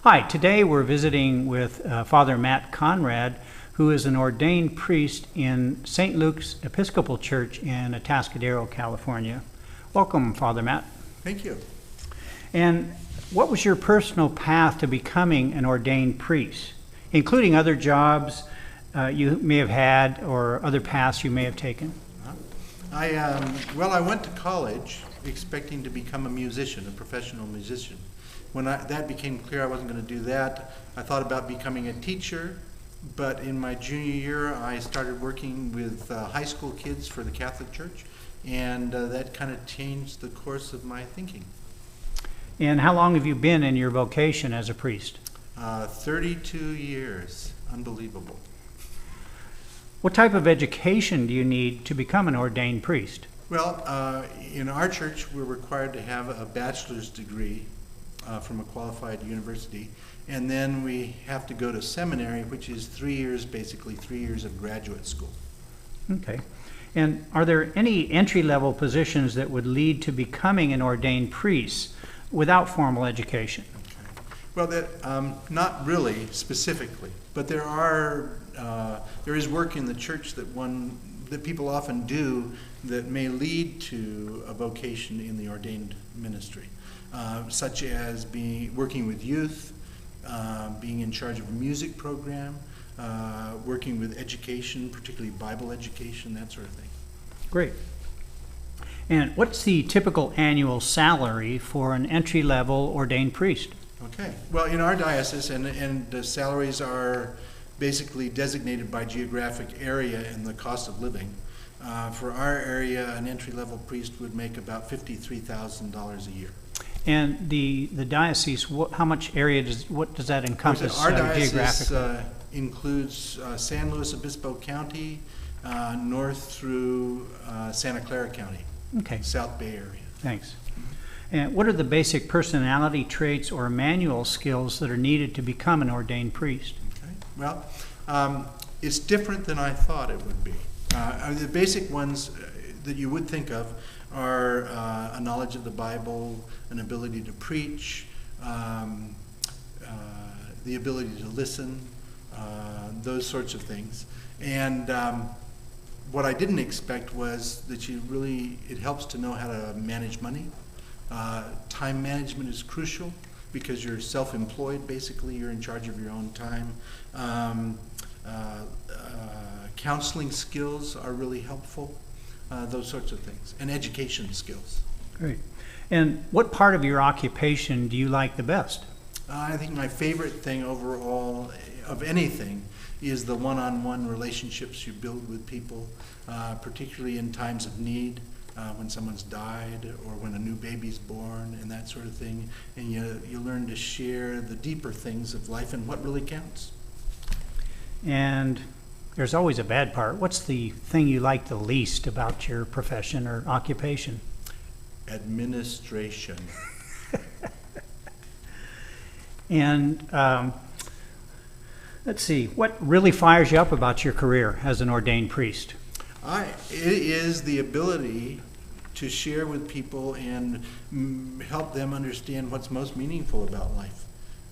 Hi, today we're visiting with Father Matt Conrad, who is an ordained priest in St. Luke's Episcopal Church in Atascadero, California. Welcome, Father Matt. Thank you. And what was your personal path to becoming an ordained priest, including other jobs you may have had or other paths you may have taken? I went to college expecting to become a musician, a professional musician. When that became clear I wasn't going to do that, I thought about becoming a teacher, but in my junior year I started working with high school kids for the Catholic Church, and that kind of changed the course of my thinking. And how long have you been in your vocation as a priest? 32 years. Unbelievable. What type of education do you need to become an ordained priest? Well, in our church we're required to have a bachelor's degree from a qualified university, and then we have to go to seminary, which is 3 years, basically 3 years of graduate school. Okay. And are there any entry-level positions that would lead to becoming an ordained priest without formal education? Okay. Well, not really specifically, but there is work in the church that people often do that may lead to a vocation in the ordained ministry. Such as working with youth, being in charge of a music program, working with education, particularly Bible education, that sort of thing. Great. And what's the typical annual salary for an entry-level ordained priest? Okay. Well, in our diocese, and the salaries are basically designated by geographic area and the cost of living. For our area, an entry-level priest would make about $53,000 a year. And the diocese, how much area what does that encompass Our diocese geographically? includes San Luis Obispo County, north through Santa Clara County, Okay, South Bay area. thanks. And what are the basic personality traits or manual skills that are needed to become an ordained priest? Okay. Well, it's different than I thought it would be. The basic ones that you would think of are a knowledge of the Bible, an ability to preach, the ability to listen, those sorts of things. And what I didn't expect was that it helps to know how to manage money. Time management is crucial because you're self-employed, basically. You're in charge of your own time. Counseling skills are really helpful, those sorts of things, and education skills. Great. And what part of your occupation do you like the best? I think my favorite thing overall of anything is the one-on-one relationships you build with people, particularly in times of need, when someone's died or when a new baby's born and that sort of thing. And you learn to share the deeper things of life and what really counts. And there's always a bad part. What's the thing you like the least about your profession or occupation? Administration. And let's see, what really fires you up about your career as an ordained priest? It is the ability to share with people and help them understand what's most meaningful about life.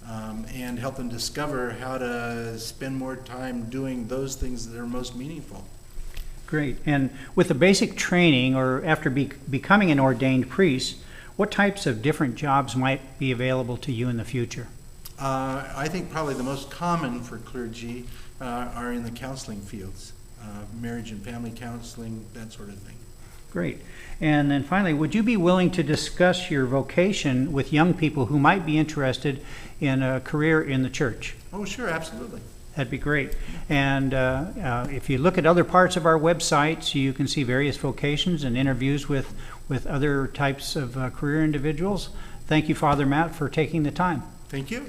And help them discover how to spend more time doing those things that are most meaningful. Great. And with the basic training, or after becoming an ordained priest, what types of different jobs might be available to you in the future? I think probably the most common for clergy are in the counseling fields, marriage and family counseling, that sort of thing. Great. And then finally, would you be willing to discuss your vocation with young people who might be interested in a career in the church? Oh, sure, absolutely. That'd be great. And if you look at other parts of our websites, you can see various vocations and interviews with other types of career individuals. Thank you, Father Matt, for taking the time. Thank you.